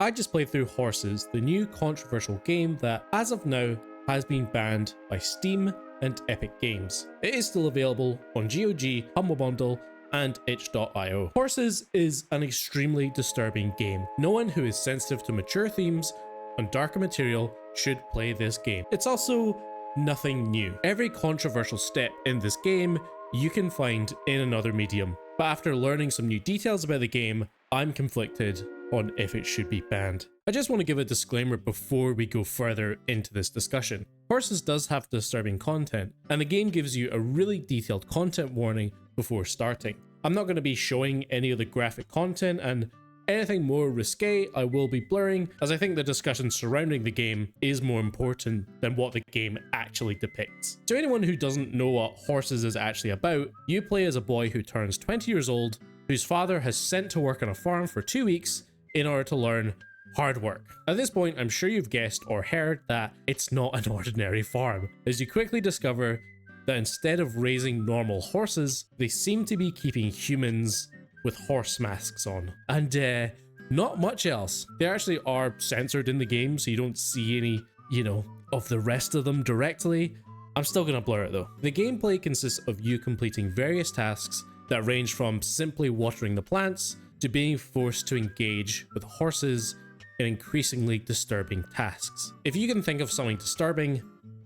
I just played through Horses, the new controversial game that, as of now, has been banned by Steam and Epic Games. It is still available on GOG, Humble Bundle, and itch.io. Horses is an extremely disturbing game. No one who is sensitive to mature themes and darker material should play this game. It's also nothing new. Every controversial step in this game you can find in another medium. But after learning some new details about the game, I'm conflicted on if it should be banned. I just want to give a disclaimer before we go further into this discussion. Horses does have disturbing content, and the game gives you a really detailed content warning before starting. I'm not going to be showing any of the graphic content, and anything more risque I will be blurring, as I think the discussion surrounding the game is more important than what the game actually depicts. To anyone who doesn't know what Horses is actually about, you play as a boy who turns 20 years old, whose father has sent to work on a farm for 2 weeks in order to learn hard work. At this point, I'm sure you've guessed or heard that it's not an ordinary farm, as you quickly discover that instead of raising normal horses, they seem to be keeping humans with horse masks on. And not much else. They actually are censored in the game, so you don't see any, of the rest of them directly. I'm still gonna blur it though. The gameplay consists of you completing various tasks that range from simply watering the plants to being forced to engage with horses in increasingly disturbing tasks. If you can think of something disturbing,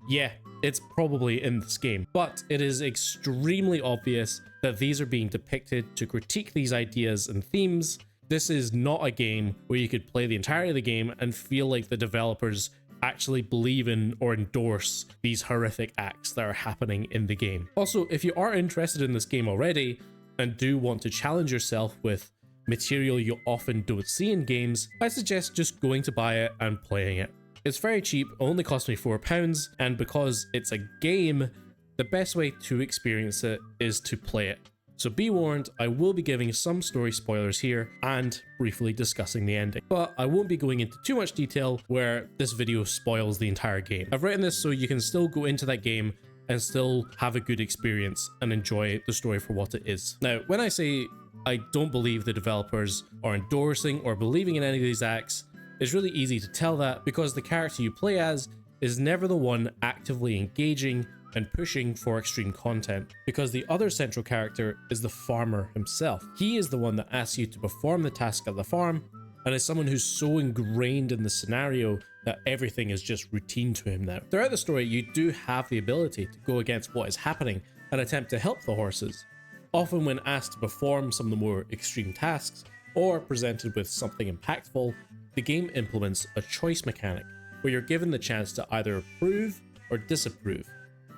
yeah, it's probably in this game, but it is extremely obvious that these are being depicted to critique these ideas and themes. This is not a game where you could play the entirety of the game and feel like the developers actually believe in or endorse these horrific acts that are happening in the game. Also, if you are interested in this game already and do want to challenge yourself with material you often don't see in games, I suggest just going to buy it and playing it. It's very cheap, only cost me £4, and because it's a game, the best way to experience it is to play it. So be warned, I will be giving some story spoilers here and briefly discussing the ending, but I won't be going into too much detail where this video spoils the entire game. I've written this so you can still go into that game and still have a good experience and enjoy the story for what it is. Now, when I say I don't believe the developers are endorsing or believing in any of these acts, it's really easy to tell that because the character you play as is never the one actively engaging and pushing for extreme content, because the other central character is the farmer himself. He is the one that asks you to perform the task at the farm, and is someone who's so ingrained in the scenario that everything is just routine to him now. Throughout the story, you do have the ability to go against what is happening and attempt to help the horses. Often when asked to perform some of the more extreme tasks, or presented with something impactful, the game implements a choice mechanic, where you're given the chance to either approve or disapprove.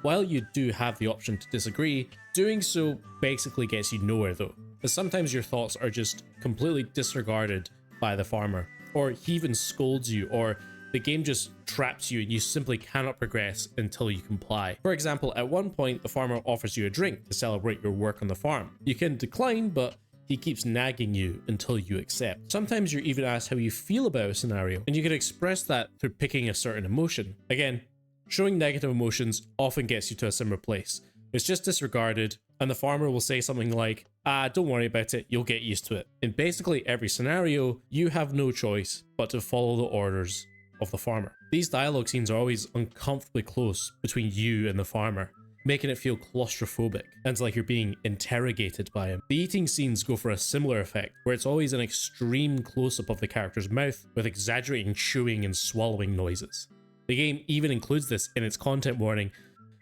While you do have the option to disagree, doing so basically gets you nowhere though, as sometimes your thoughts are just completely disregarded by the farmer, or he even scolds you, or the game just traps you and you simply cannot progress until you comply. For example, at one point the farmer offers you a drink to celebrate your work on the farm. You can decline, but he keeps nagging you until you accept. Sometimes you're even asked how you feel about a scenario, and you can express that through picking a certain emotion. Again, showing negative emotions often gets you to a similar place. It's just disregarded, and the farmer will say something like, don't worry about it, you'll get used to it. In basically every scenario, you have no choice but to follow the orders of the farmer. These dialogue scenes are always uncomfortably close between you and the farmer, making it feel claustrophobic and it's like you're being interrogated by him. The eating scenes go for a similar effect, where it's always an extreme close-up of the character's mouth with exaggerating chewing and swallowing noises. The game even includes this in its content warning,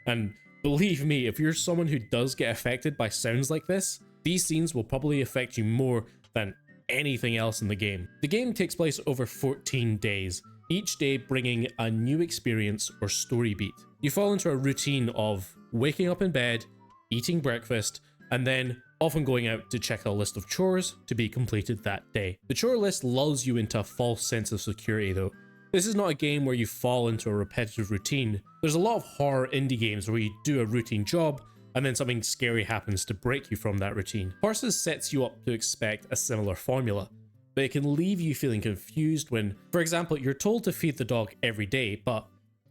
and believe me, if you're someone who does get affected by sounds like this, these scenes will probably affect you more than anything else in the game. The game takes place over 14 days, each day bringing a new experience or story beat. You fall into a routine of waking up in bed, eating breakfast, and then often going out to check a list of chores to be completed that day. The chore list lulls you into a false sense of security though. This is not a game where you fall into a repetitive routine. There's a lot of horror indie games where you do a routine job and then something scary happens to break you from that routine. Horses sets you up to expect a similar formula, but it can leave you feeling confused when, for example, you're told to feed the dog every day, but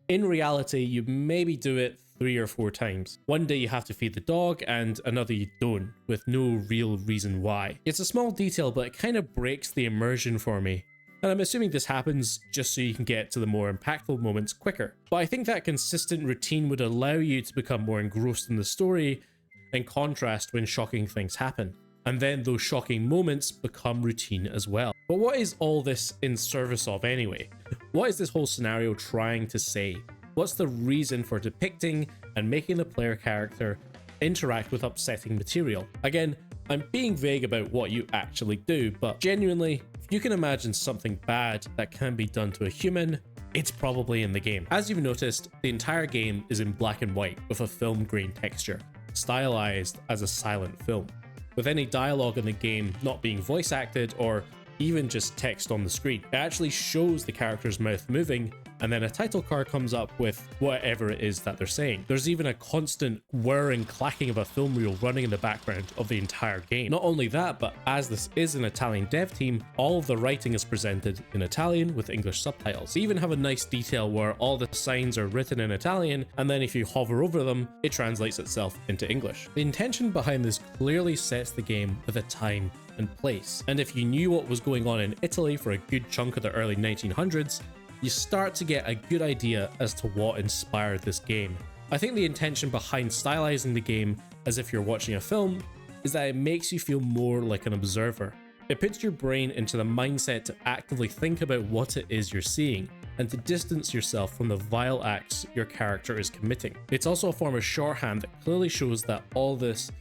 in reality, you maybe do it 3 or 4 times. One day you have to feed the dog and another you don't, with no real reason why. It's a small detail, but it kind of breaks the immersion for me, and I'm assuming this happens just so you can get to the more impactful moments quicker. But I think that consistent routine would allow you to become more engrossed in the story, in contrast when shocking things happen. And then those shocking moments become routine as well. But what is all this in service of anyway? What is this whole scenario trying to say? What's the reason for depicting and making the player character interact with upsetting material? Again, I'm being vague about what you actually do, but genuinely, if you can imagine something bad that can be done to a human, it's probably in the game. As you've noticed, the entire game is in black and white with a film grain texture, stylized as a silent film, with any dialogue in the game not being voice acted or even just text on the screen. It actually shows the character's mouth moving, and then a title card comes up with whatever it is that they're saying. There's even a constant whirring clacking of a film reel running in the background of the entire game. Not only that, but as this is an Italian dev team, all of the writing is presented in Italian with English subtitles. They even have a nice detail where all the signs are written in Italian, and then if you hover over them, it translates itself into English. The intention behind this clearly sets the game with a time and place. And if you knew what was going on in Italy for a good chunk of the early 1900s, you start to get a good idea as to what inspired this game. I think the intention behind stylizing the game as if you're watching a film is that it makes you feel more like an observer. It puts your brain into the mindset to actively think about what it is you're seeing and to distance yourself from the vile acts your character is committing. It's also a form of shorthand that clearly shows that all this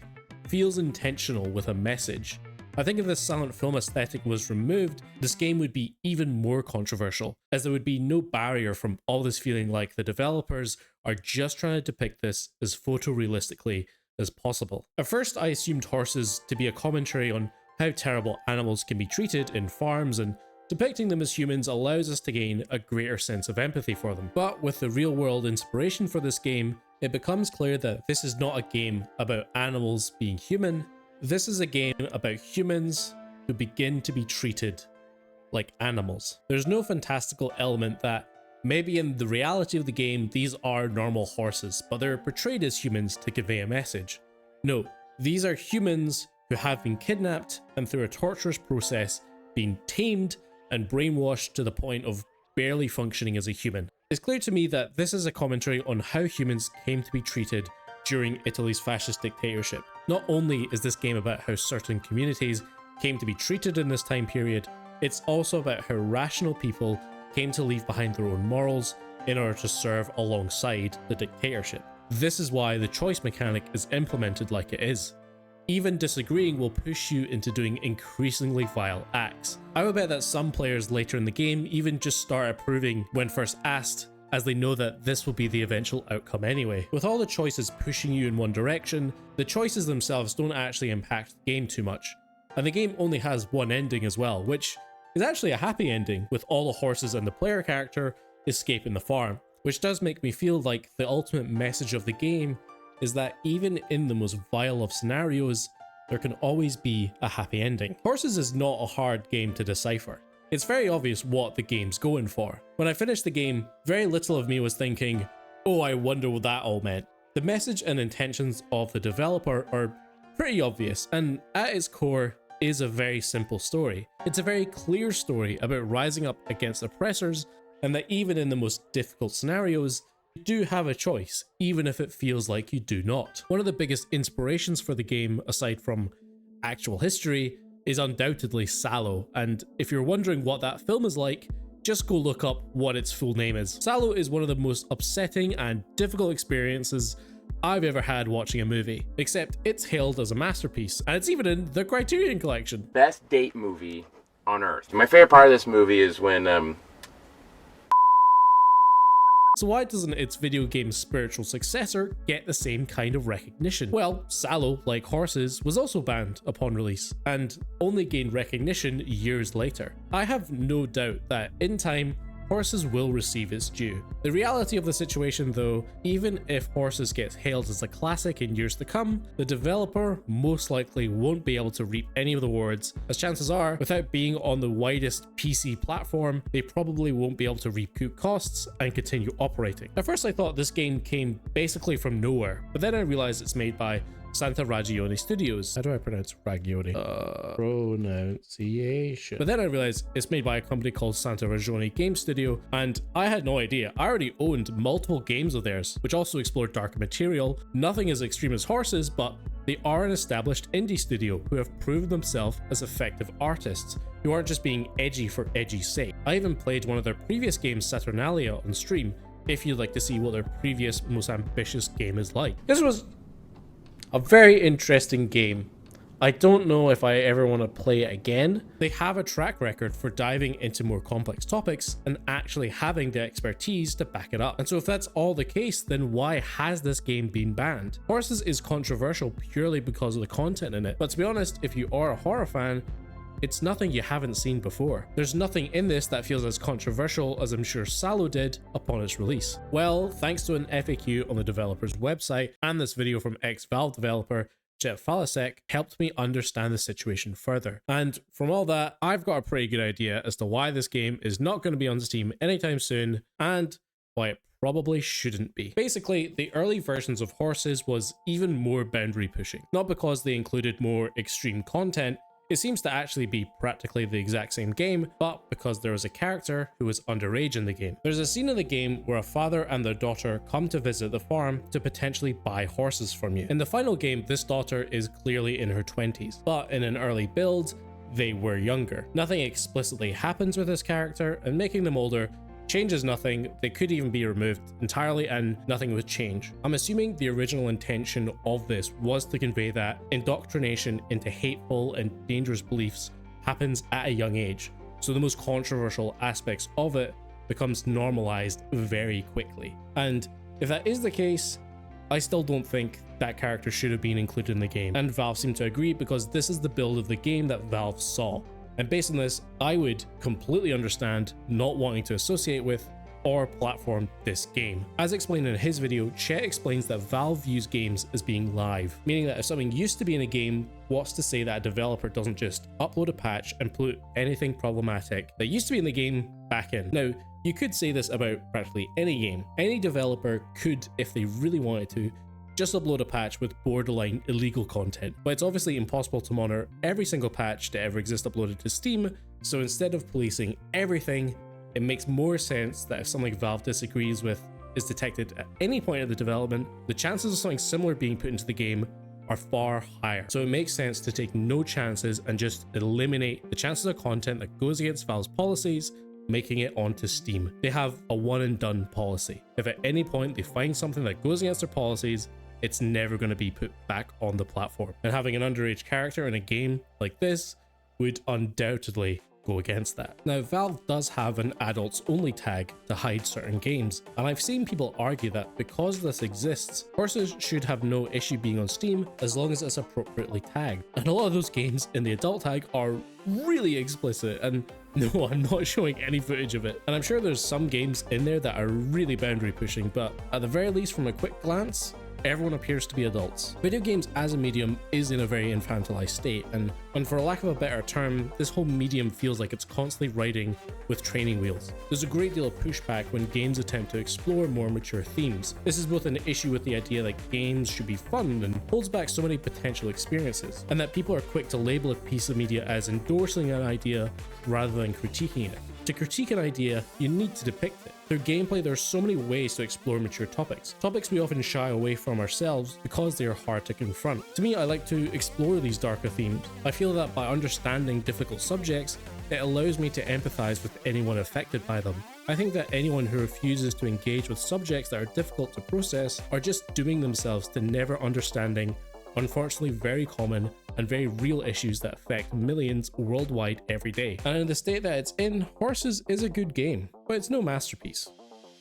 feels intentional with a message. I think if the silent film aesthetic was removed, this game would be even more controversial, as there would be no barrier from all this feeling like the developers are just trying to depict this as photorealistically as possible. At first, I assumed horses to be a commentary on how terrible animals can be treated in farms, and depicting them as humans allows us to gain a greater sense of empathy for them. But with the real-world inspiration for this game, it becomes clear that this is not a game about animals being human. This is a game about humans who begin to be treated like animals. There's no fantastical element that maybe in the reality of the game these are normal horses, but they're portrayed as humans to convey a message. No, these are humans who have been kidnapped and through a torturous process been tamed and brainwashed to the point of barely functioning as a human. It's clear to me that this is a commentary on how humans came to be treated during Italy's fascist dictatorship. Not only is this game about how certain communities came to be treated in this time period, it's also about how rational people came to leave behind their own morals in order to serve alongside the dictatorship. This is why the choice mechanic is implemented like it is. Even disagreeing will push you into doing increasingly vile acts. I would bet that some players later in the game even just start approving when first asked, as they know that this will be the eventual outcome anyway. With all the choices pushing you in one direction, the choices themselves don't actually impact the game too much. And the game only has one ending as well, which is actually a happy ending, with all the horses and the player character escaping the farm, which does make me feel like the ultimate message of the game is that even in the most vile of scenarios, there can always be a happy ending. Horses is not a hard game to decipher. It's very obvious what the game's going for. When I finished the game, very little of me was thinking, oh, I wonder what that all meant. The message and intentions of the developer are pretty obvious, and at its core is a very simple story. It's a very clear story about rising up against oppressors, and that even in the most difficult scenarios, you do have a choice, even if it feels like you do not. One of the biggest inspirations for the game, aside from actual history, is undoubtedly Salo, and if you're wondering what that film is like, just go look up what its full name is. Salo is one of the most upsetting and difficult experiences I've ever had watching a movie, except it's hailed as a masterpiece, and it's even in the Criterion Collection. Best date movie on earth. My favorite part of this movie is when So why doesn't its video game's spiritual successor get the same kind of recognition? Well, Salo, like Horses, was also banned upon release, and only gained recognition years later. I have no doubt that in time, Horses will receive its due. The reality of the situation though, even if Horses gets hailed as a classic in years to come, the developer most likely won't be able to reap any of the rewards, as chances are, without being on the widest PC platform, they probably won't be able to recoup costs and continue operating. At first I thought this game came basically from nowhere, but then I realized it's made by Santa Ragione Studios. How do I pronounce Ragione? Pronunciation. But then I realized it's made by a company called Santa Ragione Game Studio, and I had no idea. I already owned multiple games of theirs, which also explored darker material. Nothing as extreme as Horses, but they are an established indie studio who have proven themselves as effective artists, who aren't just being edgy for edgy's sake. I even played one of their previous games, Saturnalia, on stream, if you'd like to see what their previous most ambitious game is like. This was a very interesting game. I don't know if I ever want to play it again. They have a track record for diving into more complex topics and actually having the expertise to back it up. And so if that's all the case, then why has this game been banned? Horses is controversial purely because of the content in it. But to be honest, if you are a horror fan, it's nothing you haven't seen before. There's nothing in this that feels as controversial as I'm sure Salo did upon its release. Well, thanks to an FAQ on the developer's website and this video from ex-Valve developer Jeff Falasek helped me understand the situation further. And from all that, I've got a pretty good idea as to why this game is not going to be on Steam anytime soon and why it probably shouldn't be. Basically, the early versions of Horses was even more boundary pushing. Not because they included more extreme content, it seems to actually be practically the exact same game, but because there is a character who is underage in the game. There's a scene in the game where a father and their daughter come to visit the farm to potentially buy horses from you. In the final game, this daughter is clearly in her 20s, but in an early build, they were younger. Nothing explicitly happens with this character, and making them older changes nothing. They could even be removed entirely and nothing would change. I'm assuming the original intention of this was to convey that indoctrination into hateful and dangerous beliefs happens at a young age, so the most controversial aspects of it becomes normalized very quickly. And if that is the case, I still don't think that character should have been included in the game, and Valve seem to agree because this is the build of the game that Valve saw. And based on this, I would completely understand not wanting to associate with or platform this game. As explained in his video, Chet explains that Valve views games as being live, meaning that if something used to be in a game, what's to say that a developer doesn't just upload a patch and put anything problematic that used to be in the game back in. Now, you could say this about practically any game. Any developer could, if they really wanted to, just upload a patch with borderline illegal content, but it's obviously impossible to monitor every single patch to ever exist uploaded to Steam, so instead of policing everything, it makes more sense that if something Valve disagrees with is detected at any point of the development, the chances of something similar being put into the game are far higher. So it makes sense to take no chances and just eliminate the chances of content that goes against Valve's policies, making it onto Steam. They have a one and done policy. If at any point they find something that goes against their policies, it's never going to be put back on the platform. And having an underage character in a game like this would undoubtedly go against that. Now, Valve does have an adults only tag to hide certain games, and I've seen people argue that because this exists, Horses should have no issue being on Steam as long as it's appropriately tagged. And a lot of those games in the adult tag are really explicit, and no, I'm not showing any footage of it. And I'm sure there's some games in there that are really boundary pushing, but at the very least from a quick glance, everyone appears to be adults. Video games as a medium is in a very infantilized state, and for lack of a better term, this whole medium feels like it's constantly riding with training wheels. There's a great deal of pushback when games attempt to explore more mature themes. This is both an issue with the idea that games should be fun and holds back so many potential experiences, and that people are quick to label a piece of media as endorsing an idea rather than critiquing it. To critique an idea, you need to depict it. Through gameplay, there are so many ways to explore mature topics we often shy away from ourselves because they are hard to confront. To me, I like to explore these darker themes. I feel that by understanding difficult subjects, it allows me to empathize with anyone affected by them. I think that anyone who refuses to engage with subjects that are difficult to process are just dooming themselves to never understanding unfortunately very common and very real issues that affect millions worldwide every day. And in the state that it's in, Horses is a good game, but it's no masterpiece.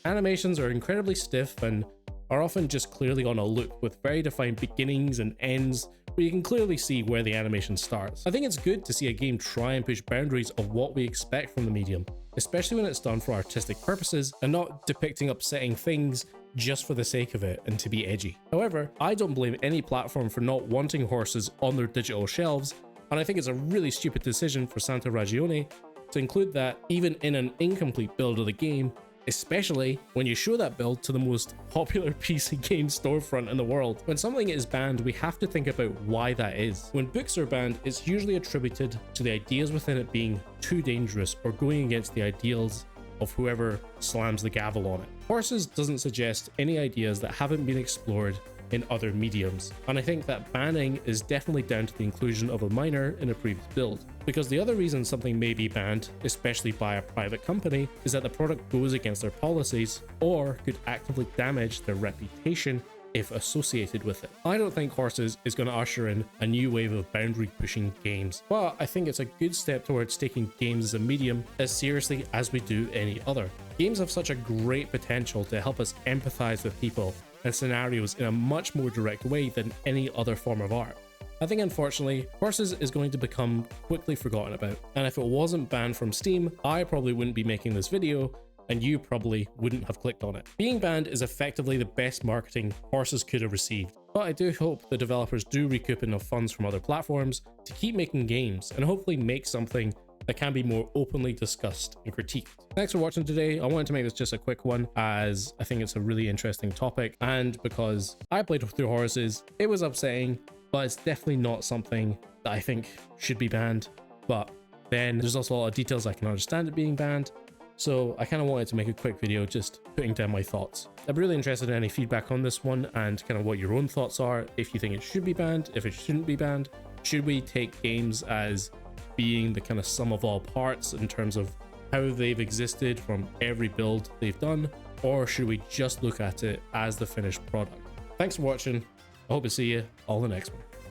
Animations are incredibly stiff and are often just clearly on a loop with very defined beginnings and ends where you can clearly see where the animation starts. I think it's good to see a game try and push boundaries of what we expect from the medium, especially when it's done for artistic purposes and not depicting upsetting things just for the sake of it and to be edgy. However, I don't blame any platform for not wanting Horses on their digital shelves, and I think it's a really stupid decision for Santa Ragione to include that even in an incomplete build of the game especially when you show that build to the most popular PC game storefront in the world. When something is banned, we have to think about why that is. When books are banned, it's usually attributed to the ideas within it being too dangerous or going against the ideals of whoever slams the gavel on it. Horses doesn't suggest any ideas that haven't been explored in other mediums, and I think that banning is definitely down to the inclusion of a minor in a previous build. Because the other reason something may be banned, especially by a private company, is that the product goes against their policies or could actively damage their reputation if associated with it. I don't think Horses is going to usher in a new wave of boundary pushing games, but I think it's a good step towards taking games as a medium as seriously as we do any other. Games have such a great potential to help us empathize with people and scenarios in a much more direct way than any other form of art. I think unfortunately, Horses is going to become quickly forgotten about, and if it wasn't banned from Steam, I probably wouldn't be making this video, and you probably wouldn't have clicked on it. Being banned is effectively the best marketing Horses could have received, but I do hope the developers do recoup enough funds from other platforms to keep making games and hopefully make something that can be more openly discussed and critiqued. Thanks for watching today. I wanted to make this just a quick one as I think it's a really interesting topic, and because I played through Horses, it was upsetting, but it's definitely not something that I think should be banned. But then there's also a lot of details I can understand it being banned, so I kind of wanted to make a quick video just putting down my thoughts. I'm really interested in any feedback on this one and kind of what your own thoughts are, if you think it should be banned, if it shouldn't be banned. Should we take games as being the kind of sum of all parts in terms of how they've existed from every build they've done, or should we just look at it as the finished product? Thanks for watching. I hope to see you all in the next one.